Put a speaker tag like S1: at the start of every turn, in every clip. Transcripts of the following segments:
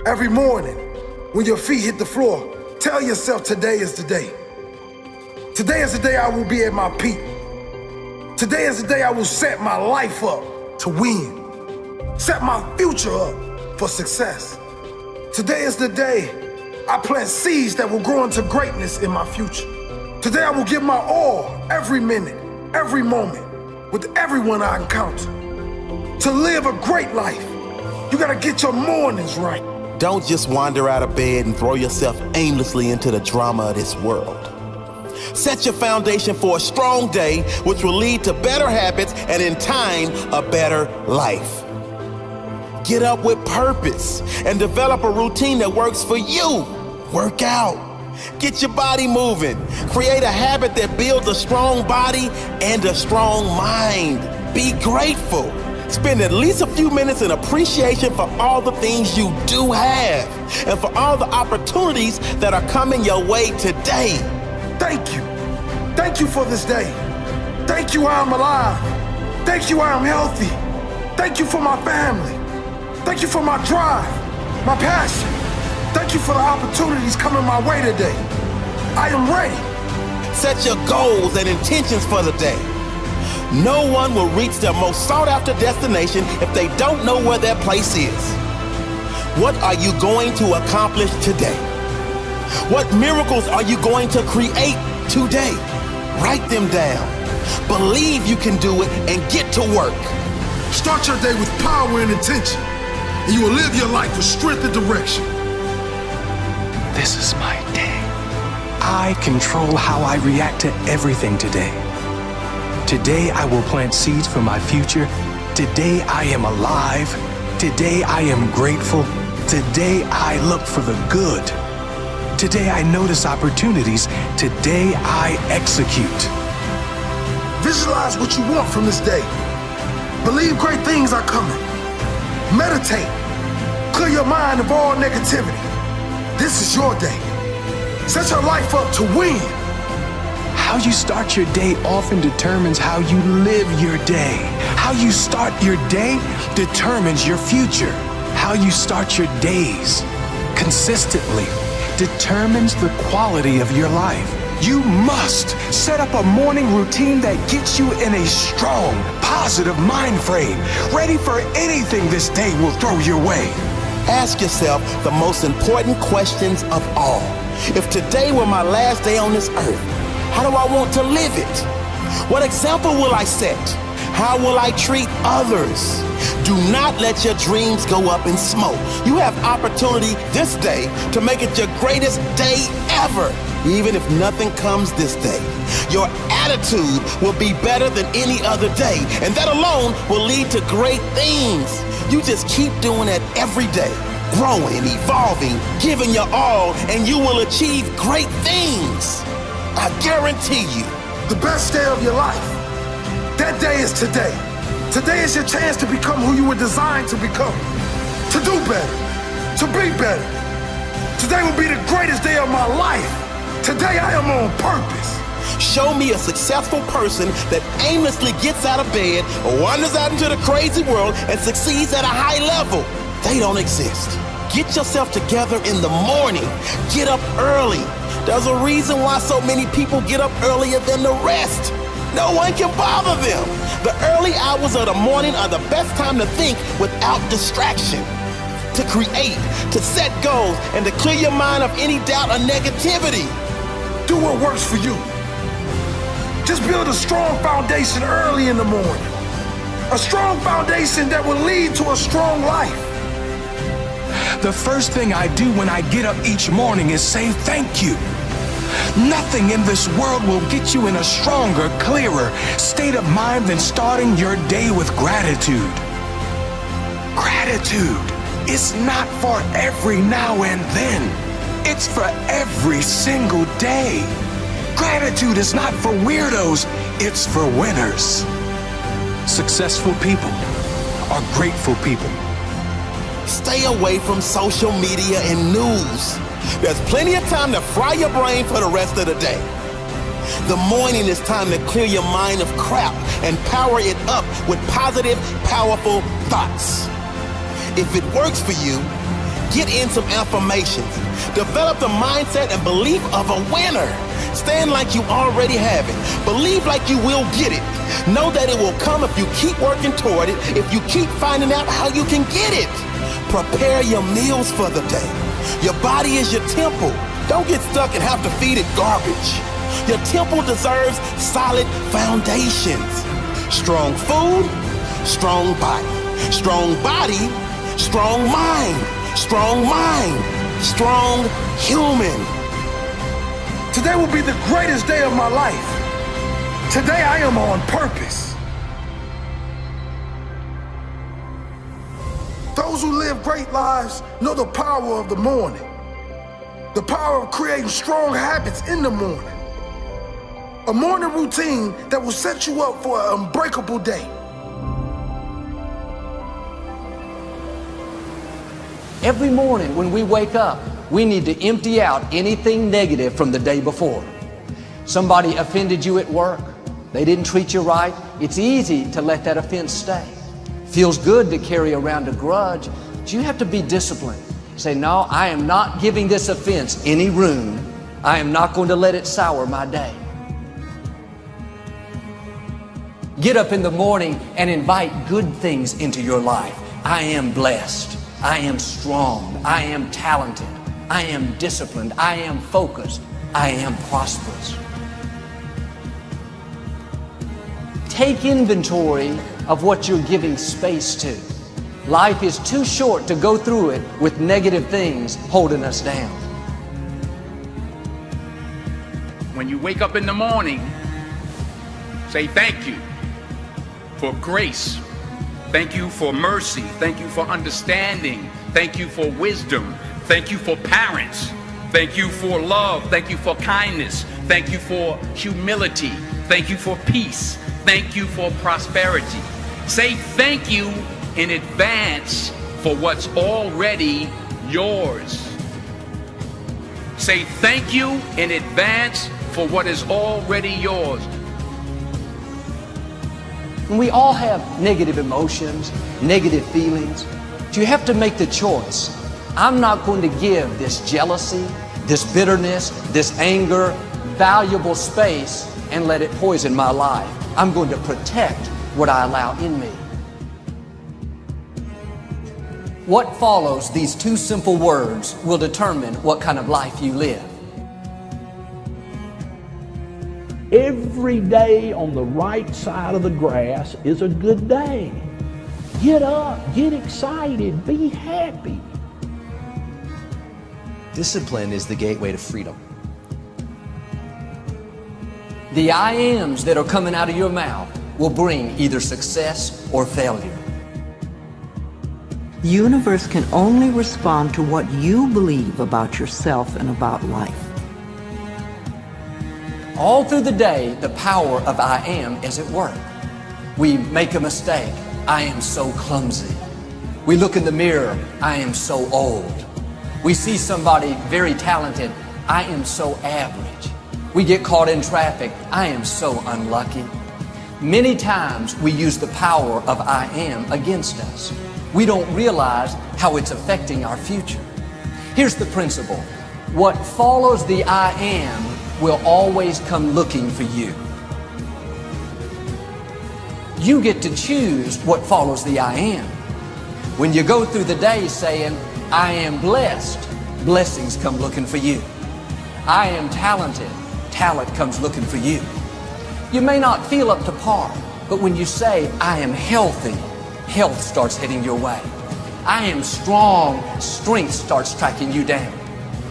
S1: Every morning, when your feet hit the floor, tell yourself today is the day. Today is the day I will be at my peak. Today is the day I will set my life up to win. Set my future up for success. Today is the day I plant seeds that will grow into greatness in my future. Today I will give my all every minute, every moment, with everyone I encounter. To live a great life, you gotta get your mornings right.
S2: Don't just wander out of bed and throw yourself aimlessly into the drama of this world. Set your foundation for a strong day, which will lead to better habits and in time, a better life. Get up with purpose and develop a routine that works for you. Work out. Get your body moving. Create a habit that builds a strong body and a strong mind. Be grateful. Spend at least a few minutes in appreciation for all the things you do have and for all the opportunities that are coming your way today.
S1: Thank you. Thank you for this day. Thank you I'm alive. Thank you I'm healthy. Thank you for my family. Thank you for my drive, my passion. Thank you for the opportunities coming my way today. I am ready.
S2: Set your goals and intentions for the day. No one will reach their most sought after destination if they don't know where their place is. What are you going to accomplish today? What miracles are you going to create today? Write them down. Believe you can do it and get to work.
S1: Start your day with power and intention, and you will live your life with strength and direction.
S3: This is my day. I control how I react to everything today. Today I will plant seeds for my future. Today I am alive. Today I am grateful. Today I look for the good. Today I notice opportunities. Today I execute.
S1: Visualize what you want from this day. Believe great things are coming. Meditate. Clear your mind of all negativity. This is your day. Set your life up to win.
S3: How you start your day often determines how you live your day. How you start your day determines your future. How you start your days consistently determines the quality of your life. You must set up a morning routine that gets you in a strong, positive mind frame, ready for anything this day will throw your way.
S2: Ask yourself the most important questions of all. If today were my last day on this earth, how do I want to live it? What example will I set? How will I treat others? Do not let your dreams go up in smoke. You have opportunity this day to make it your greatest day ever, even if nothing comes this day. Your attitude will be better than any other day, and that alone will lead to great things. You just keep doing it every day, growing, evolving, giving your all, and you will achieve great things. I guarantee you.
S1: The best day of your life. That day is today. Today is your chance to become who you were designed to become. To do better. To be better. Today will be the greatest day of my life. Today I am on purpose.
S2: Show me a successful person that aimlessly gets out of bed, wanders out into the crazy world, and succeeds at a high level. They don't exist. Get yourself together in the morning. Get up early. There's a reason why so many people get up earlier than the rest. No one can bother them. The early hours of the morning are the best time to think without distraction, to create, to set goals, and to clear your mind of any doubt or negativity.
S1: Do what works for you. Just build a strong foundation early in the morning. A strong foundation that will lead to a strong life.
S3: The first thing I do when I get up each morning is say thank you. Nothing in this world will get you in a stronger, clearer state of mind than starting your day with gratitude. Gratitude is not for every now and then. It's for every single day. Gratitude is not for weirdos, it's for winners. Successful people are grateful people.
S2: Stay away from social media and news. There's plenty of time to fry your brain for the rest of the day. The morning is time to clear your mind of crap and power it up with positive, powerful thoughts. If it works for you, get in some affirmations. Develop the mindset and belief of a winner. Stand like you already have it. Believe like you will get it. Know that it will come if you keep working toward it, if you keep finding out how you can get it. Prepare your meals for the day. Your body is your temple. Don't get stuck and have to feed it garbage. Your temple deserves solid foundations. Strong food, strong body. Strong body, strong mind. Strong mind, strong human.
S1: Today will be the greatest day of my life. Today I am on purpose. Those who live great lives know the power of the morning. The power of creating strong habits in the morning. A morning routine that will set you up for an unbreakable day.
S4: Every morning when we wake up, we need to empty out anything negative from the day before. Somebody offended you at work. They didn't treat you right. It's easy to let that offense stay. Feels good to carry around a grudge, but you have to be disciplined. Say, no, I am not giving this offense any room. I am not going to let it sour my day. Get up in the morning and invite good things into your life. I am blessed. I am strong. I am talented. I am disciplined. I am focused. I am prosperous. Take inventory of what you're giving space to. Life is too short to go through it with negative things holding us down.
S5: When you wake up in the morning, say thank you for grace. Thank you for mercy. Thank you for understanding. Thank you for wisdom. Thank you for parents. Thank you for love. Thank you for kindness. Thank you for humility. Thank you for peace. Thank you for prosperity. Say thank you in advance for what's already yours. Say thank you in advance for what is already yours.
S4: We all have negative emotions, negative feelings. But you have to make the choice. I'm not going to give this jealousy, this bitterness, this anger, valuable space and let it poison my life. I'm going to protect what I allow in me. What follows these two simple words will determine what kind of life you live.
S6: Every day on the right side of the grass is a good day. Get up, get excited, be happy.
S7: Discipline is the gateway to freedom.
S4: The I ams that are coming out of your mouth will bring either success or failure.
S8: The universe can only respond to what you believe about yourself and about life.
S4: All through the day, the power of I am is at work. We make a mistake. I am so clumsy. We look in the mirror. I am so old. We see somebody very talented. I am so average. We get caught in traffic. I am so unlucky. Many times we use the power of I am against us. We don't realize how it's affecting our future. Here's the principle. What follows the I am will always come looking for you. You get to choose what follows the I am. When you go through the day saying, I am blessed, blessings come looking for you. I am talented, talent comes looking for you. You may not feel up to par, but when you say, I am healthy, health starts heading your way. I am strong, strength starts tracking you down.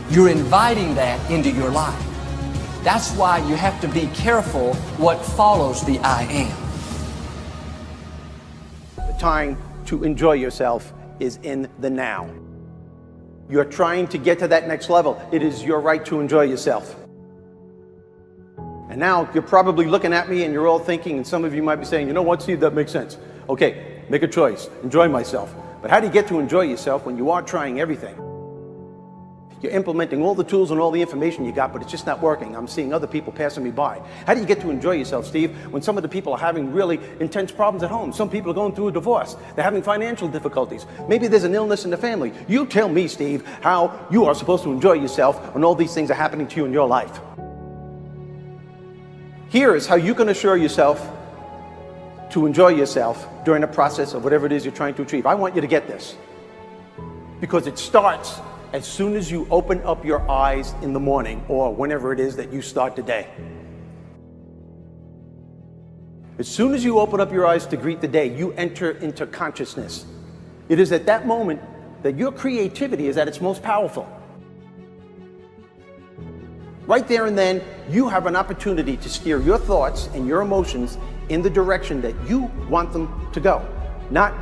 S4: You're inviting that into your life. That's why you have to be careful what follows the I am.
S9: The time to enjoy yourself is in the now. You're trying to get to that next level. It is your right to enjoy yourself. And now you're probably looking at me and you're all thinking, and some of you might be saying, you know what, Steve, that makes sense. Okay, make a choice, enjoy myself. But how do you get to enjoy yourself when you are trying everything? You're implementing all the tools and all the information you got, but it's just not working. I'm seeing other people passing me by. How do you get to enjoy yourself, Steve, when some of the people are having really intense problems at home? Some people are going through a divorce. They're having financial difficulties. Maybe there's an illness in the family. You tell me, Steve, how you are supposed to enjoy yourself when all these things are happening to you in your life. Here is how you can assure yourself to enjoy yourself during the process of whatever it is you're trying to achieve. I want you to get this, because it starts as soon as you open up your eyes in the morning or whenever it is that you start the day. As soon as you open up your eyes to greet the day, you enter into consciousness. It is at that moment that your creativity is at its most powerful. Right there and then, you have an opportunity to steer your thoughts and your emotions in the direction that you want them to go, not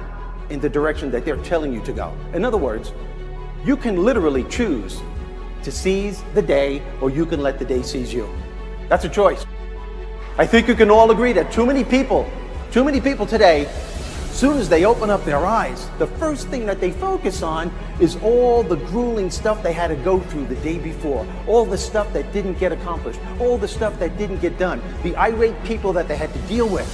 S9: in the direction that they're telling you to go. In other words, you can literally choose to seize the day, or you can let the day seize you. That's a choice. I think you can all agree that too many people today, as soon as they open up their eyes, the first thing that they focus on is all the grueling stuff they had to go through the day before, all the stuff that didn't get accomplished, all the stuff that didn't get done, the irate people that they had to deal with.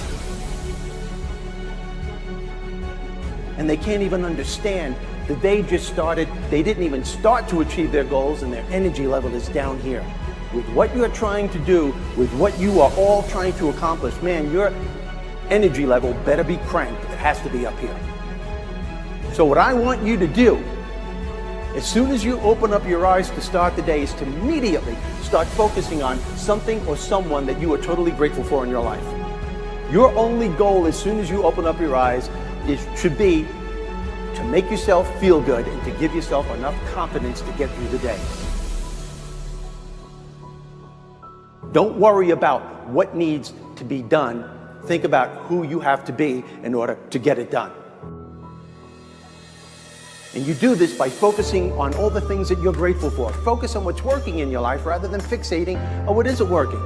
S9: And they can't even understand the day just started. They didn't even start to achieve their goals, and their energy level is down here. With what you're trying to do, with what you are all trying to accomplish, man, your energy level better be cranked. It has to be up here. So what I want you to do, as soon as you open up your eyes to start the day, is to immediately start focusing on something or someone that you are totally grateful for in your life. Your only goal as soon as you open up your eyes should be to make yourself feel good and to give yourself enough confidence to get through the day. Don't worry about what needs to be done. Think about who you have to be in order to get it done. And you do this by focusing on all the things that you're grateful for. Focus on what's working in your life rather than fixating on what isn't working.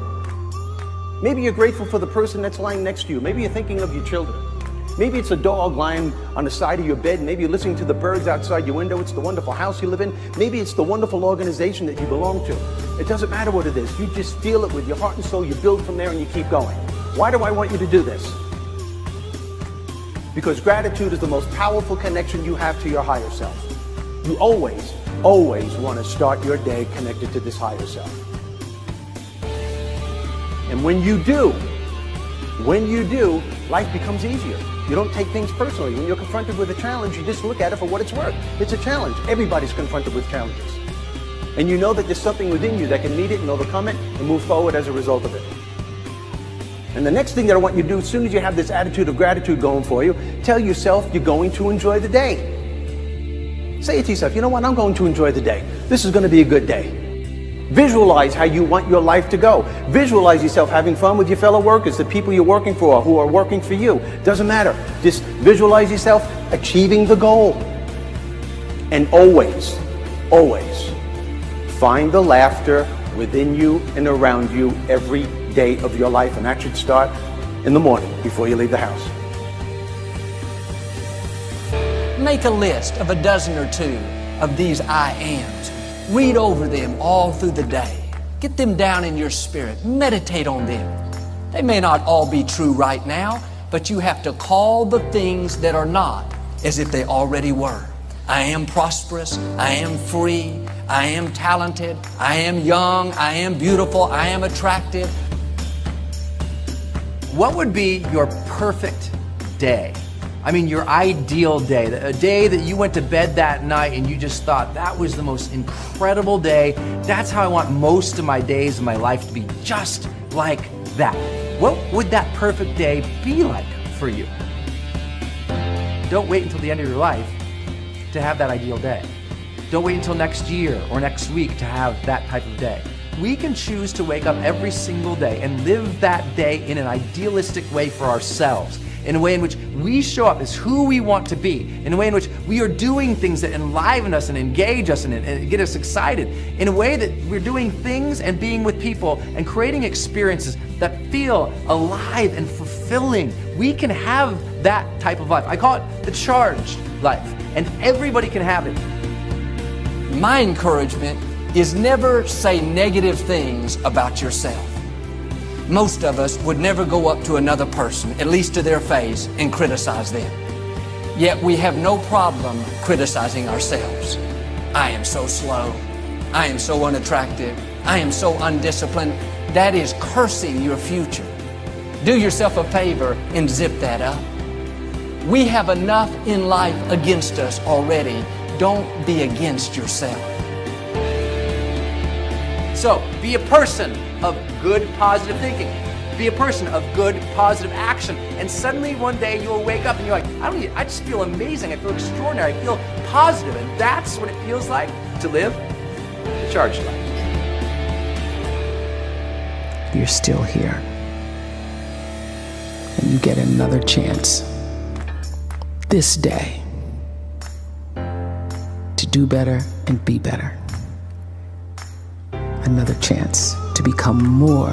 S9: Maybe you're grateful for the person that's lying next to you. Maybe you're thinking of your children. Maybe it's a dog lying on the side of your bed. Maybe you're listening to the birds outside your window. It's the wonderful house you live in. Maybe it's the wonderful organization that you belong to. It doesn't matter what it is. You just feel it with your heart and soul. You build from there and you keep going. Why do I want you to do this? Because gratitude is the most powerful connection you have to your higher self. You always, always want to start your day connected to this higher self. And when you do, life becomes easier. You don't take things personally. When you're confronted with a challenge, you just look at it for what it's worth. It's a challenge. Everybody's confronted with challenges. And you know that there's something within you that can meet it and overcome it and move forward as a result of it. And the next thing that I want you to do, as soon as you have this attitude of gratitude going for you, tell yourself you're going to enjoy the day. Say it to yourself, you know what, I'm going to enjoy the day. This is going to be a good day. Visualize how you want your life to go. Visualize yourself having fun with your fellow workers, the people you're working for, who are working for you. Doesn't matter. Just visualize yourself achieving the goal. And always, always find the laughter within you and around you every day of your life. And that should start in the morning before you leave the house.
S4: Make a list of a dozen or two of these I ams. Read over them all through the day. Get them down in your spirit. Meditate on them. They may not all be true right now, but you have to call the things that are not as if they already were. I am prosperous. I am free. I am talented. I am young. I am beautiful. I am attractive.
S7: What would be your perfect day? I mean, your ideal day, a day that you went to bed that night and you just thought that was the most incredible day. That's how I want most of my days in my life to be, just like that. What would that perfect day be like for you? Don't wait until the end of your life to have that ideal day. Don't wait until next year or next week to have that type of day. We can choose to wake up every single day and live that day in an idealistic way for ourselves, in a way in which we show up as who we want to be, in a way in which we are doing things that enliven us and engage us and get us excited, in a way that we're doing things and being with people and creating experiences that feel alive and fulfilling. We can have that type of life. I call it the charged life, and everybody can have it.
S4: My encouragement is never say negative things about yourself. Most of us would never go up to another person, at least to their face, and criticize them. Yet we have no problem criticizing ourselves. I am so slow. I am so unattractive. I am so undisciplined. That is cursing your future. Do yourself a favor and zip that up. We have enough in life against us already. Don't be against yourself.
S7: So, be a person of good, positive thinking. Be a person of good, positive action. And suddenly one day you'll wake up and you're like, I just feel amazing. I feel extraordinary. I feel positive. And that's what it feels like to live a charged life.
S10: You're still here. And you get another chance this day to do better and be better. Another chance to become more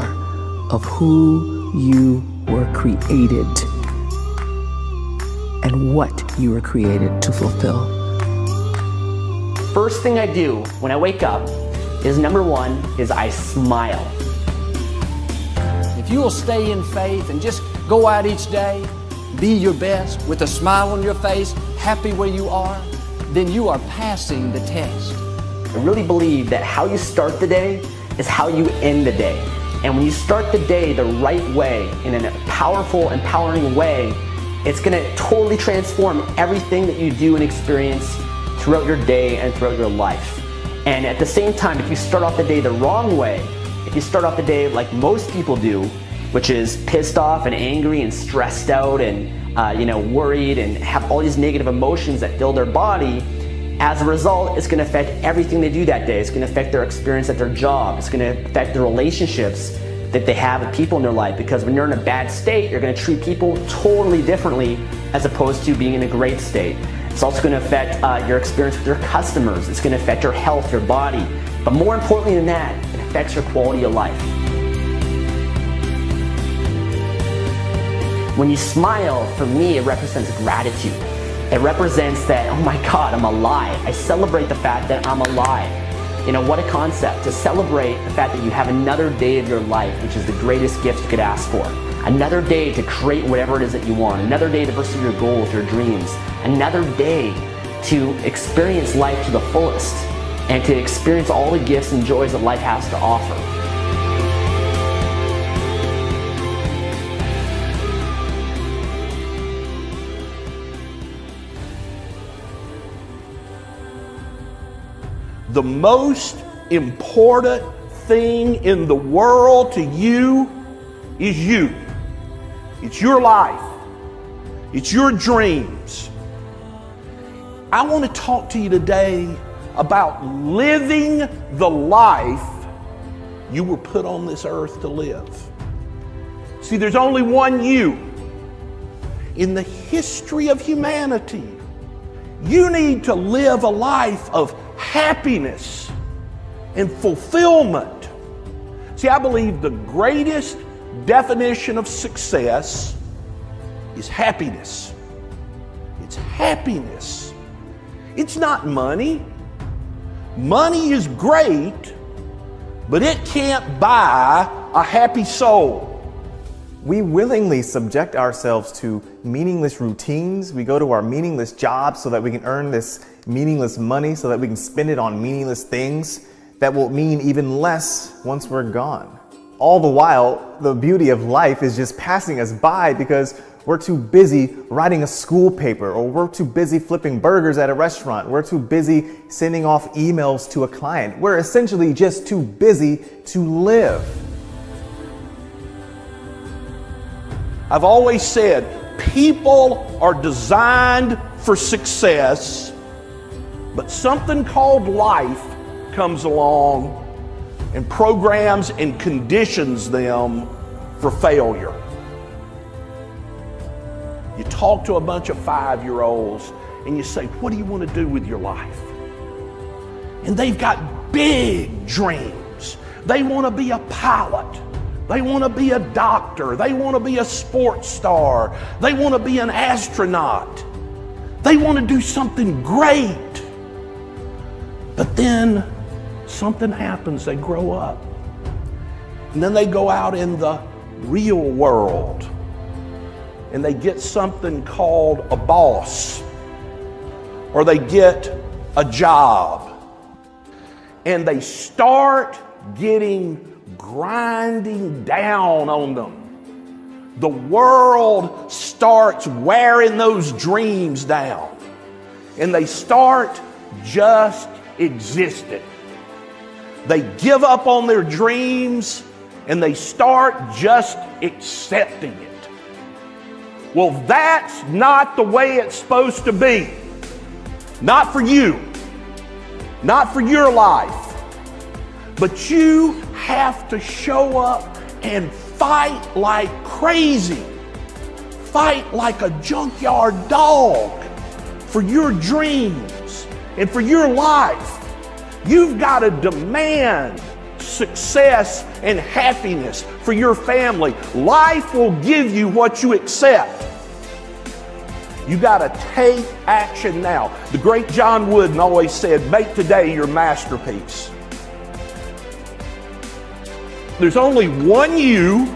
S10: of who you were created and what you were created to fulfill.
S11: First thing I do when I wake up is number one is I smile.
S4: If you will stay in faith and just go out each day, be your best with a smile on your face, happy where you are, then you are passing the test.
S11: I really believe that how you start the day is how you end the day. And when you start the day the right way, in a powerful, empowering way, it's gonna totally transform everything that you do and experience throughout your day and throughout your life. And at the same time, if you start off the day the wrong way, if you start off the day like most people do, which is pissed off and angry and stressed out and worried and have all these negative emotions that fill their body, as a result, it's going to affect everything they do that day. It's going to affect their experience at their job. It's going to affect the relationships that they have with people in their life, because when you're in a bad state, you're going to treat people totally differently as opposed to being in a great state. It's also going to affect your experience with your customers. It's going to affect your health, your body. But more importantly than that, it affects your quality of life. When you smile, for me, it represents gratitude. It represents that, oh my God, I'm alive. I celebrate the fact that I'm alive. You know, what a concept, to celebrate the fact that you have another day of your life, which is the greatest gift you could ask for. Another day to create whatever it is that you want. Another day to pursue your goals, your dreams. Another day to experience life to the fullest and to experience all the gifts and joys that life has to offer.
S6: The most important thing in the world to you is you. It's your life. It's your dreams. I want to talk to you today about living the life you were put on this earth to live. See, there's only one you. In the history of humanity, you need to live a life of happiness and fulfillment. See, I believe the greatest definition of success is happiness. It's happiness. It's not money. Money is great, but it can't buy a happy soul.
S12: We willingly subject ourselves to meaningless routines. We go to our meaningless jobs so that we can earn this meaningless money, so that we can spend it on meaningless things that will mean even less once we're gone. All the while, the beauty of life is just passing us by because we're too busy writing a school paper, or we're too busy flipping burgers at a restaurant. We're too busy sending off emails to a client. We're essentially just too busy to live.
S6: I've always said, people are designed for success, but something called life comes along and programs and conditions them for failure. You talk to a bunch of 5-year-olds and you say, what do you want to do with your life? And they've got big dreams. They want to be a pilot. They want to be a doctor. They want to be a sports star. They want to be an astronaut. They want to do something great. But then something happens, they grow up. And then they go out in the real world and they get something called a boss, or they get a job, and they start grinding down on them. The world starts wearing those dreams down, and they start just existing. They give up on their dreams and they start just accepting it. Well, that's not the way it's supposed to be. Not for you, not for your life. But you have to show up and fight like crazy. Fight like a junkyard dog for your dreams and for your life. You've got to demand success and happiness for your family. Life will give you what you accept. You got to take action now. The great John Wooden always said, make today your masterpiece. There's only one you,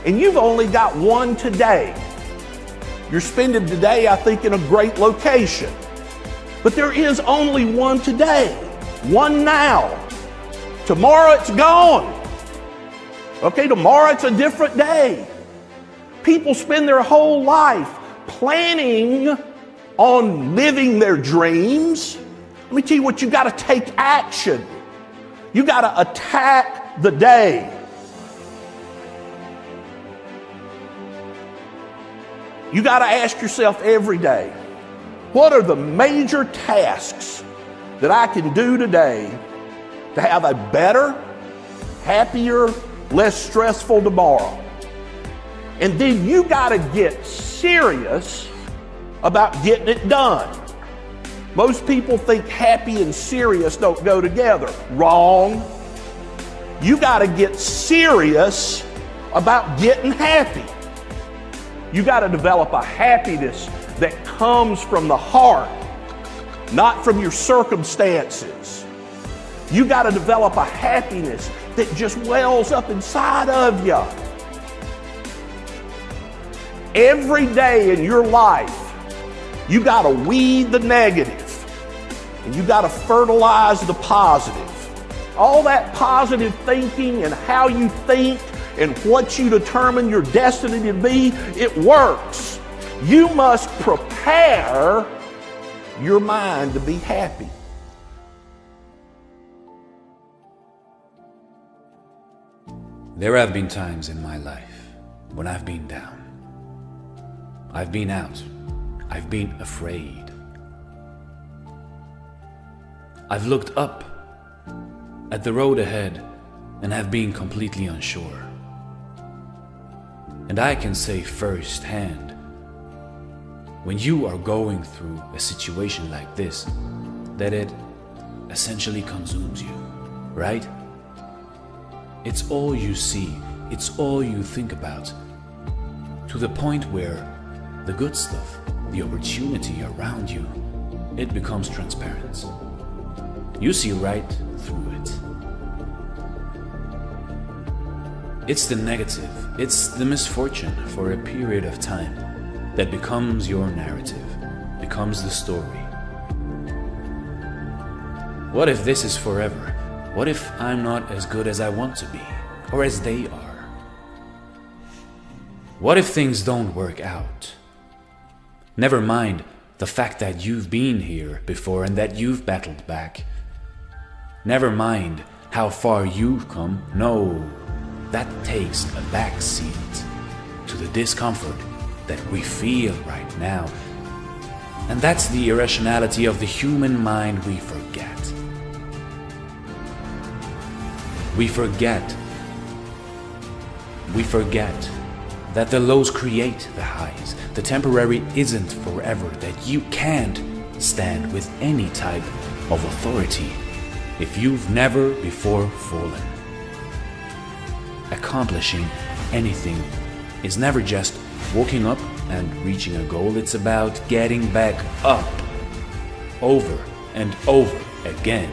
S6: and you've only got one today. You're spending today, I think, in a great location. But there is only one today, one now. Tomorrow it's gone. Okay, tomorrow it's a different day. People spend their whole life planning on living their dreams. Let me tell you what, you got to take action. You got to attack the day. You got to ask yourself every day, what are the major tasks that I can do today to have a better, happier, less stressful tomorrow? And then you got to get serious about getting it done. Most people think happy and serious don't go together. Wrong. You got to get serious about getting happy. You got to develop a happiness that comes from the heart, not from your circumstances. You got to develop a happiness that just wells up inside of you. Every day in your life, you got to weed the negative and you got to fertilize the positive. All that positive thinking and how you think and what you determine your destiny to be, it works. You must prepare your mind to be happy.
S13: There have been times in my life when I've been down. I've been out. I've been afraid. I've looked up at the road ahead and have been completely unsure. And I can say firsthand, when you are going through a situation like this, that it essentially consumes you, right? It's all you see, it's all you think about, to the point where the good stuff, the opportunity around you, it becomes transparent. You see right through it. It's the negative, it's the misfortune for a period of time that becomes your narrative, becomes the story. What if this is forever? What if I'm not as good as I want to be, or as they are? What if things don't work out? Never mind the fact that you've been here before and that you've battled back. Never mind how far you've come. No, that takes a back seat to the discomfort that we feel right now. And that's the irrationality of the human mind we forget. We forget that the lows create the highs. The temporary isn't forever, that you can't stand with any type of authority if you've never before fallen. Accomplishing anything is never just waking up and reaching a goal. It's about getting back up over and over again.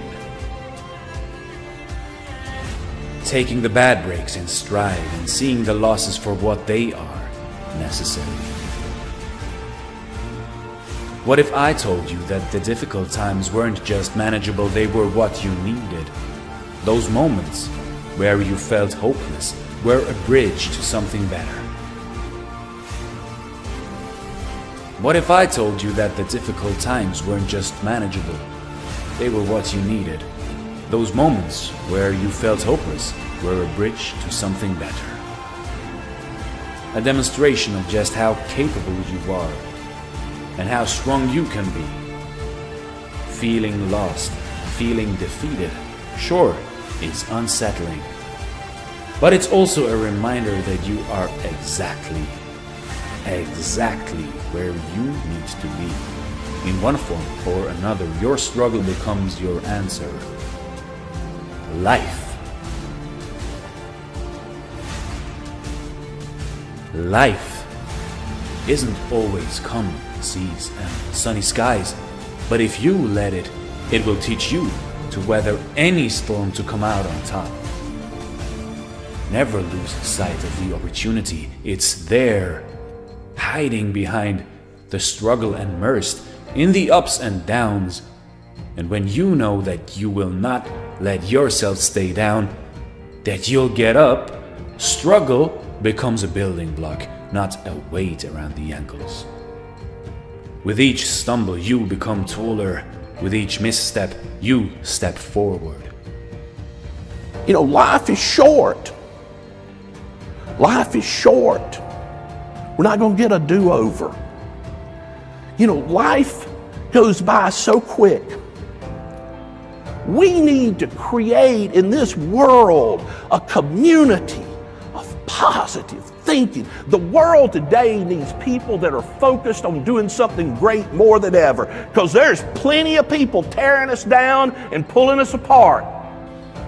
S13: taking the bad breaks in stride and seeing the losses for what they are, necessary? What if I told you that the difficult times weren't just manageable, they were what you needed? Those moments where you felt hopeless were a bridge to something better. What if I told you that the difficult times weren't just manageable, they were what you needed? Those moments where you felt hopeless were a bridge to something better. A demonstration of just how capable you are and how strong you can be. Feeling lost, feeling defeated, sure, it's unsettling. But it's also a reminder that you are exactly where you need to be. In one form or another, your struggle becomes your answer. Life. Life isn't always calm seas and sunny skies, but if you let it, it will teach you to weather any storm to come out on top. Never lose sight of the opportunity. It's there, hiding behind the struggle and immersed in the ups and downs. And when you know that you will not let yourself stay down, that you'll get up, struggle becomes a building block, not a weight around the ankles. With each stumble, you become taller. With each misstep, you step forward.
S6: You know, life is short. Life is short. We're not going to get a do-over. You know, life goes by so quick. We need to create in this world a community of positive thinking. The world today needs people that are focused on doing something great more than ever, because there's plenty of people tearing us down and pulling us apart.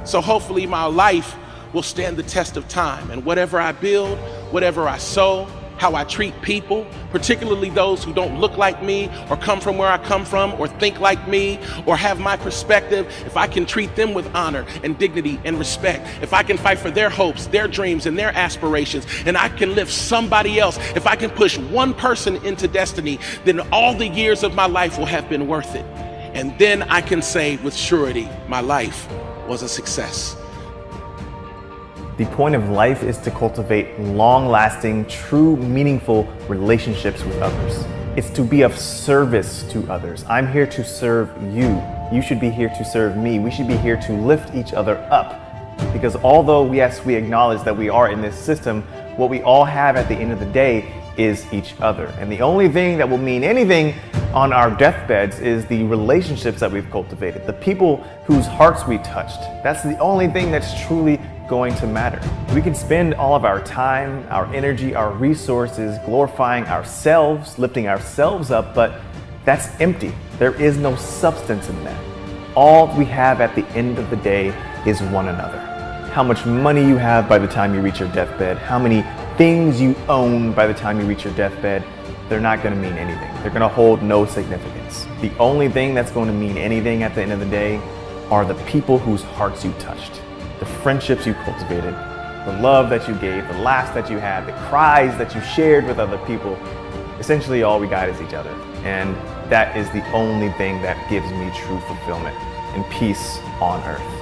S14: So hopefully my life will stand the test of time, and whatever I build, whatever I sow, how I treat people, particularly those who don't look like me or come from where I come from or think like me or have my perspective, if I can treat them with honor and dignity and respect, if I can fight for their hopes, their dreams, and their aspirations, and I can lift somebody else, if I can push one person into destiny, then all the years of my life will have been worth it. And then I can say with surety, my life was a success.
S12: The point of life is to cultivate long-lasting, true, meaningful relationships with others. It's to be of service to others. I'm here to serve you. You should be here to serve me. We should be here to lift each other up. Because although, yes, we acknowledge that we are in this system, what we all have at the end of the day is each other. And the only thing that will mean anything on our deathbeds is the relationships that we've cultivated, the people whose hearts we touched. That's the only thing that's truly going to matter. We can spend all of our time, our energy, our resources glorifying ourselves, lifting ourselves up, but that's empty. There is no substance in that. All we have at the end of the day is one another. How much money you have by the time you reach your deathbed, how many things you own by the time you reach your deathbed, they're not going to mean anything. They're going to hold no significance. The only thing that's going to mean anything at the end of the day are the people whose hearts you touched, the friendships you cultivated, the love that you gave, the laughs that you had, the cries that you shared with other people. Essentially, all we got is each other. And that is the only thing that gives me true fulfillment and peace on earth.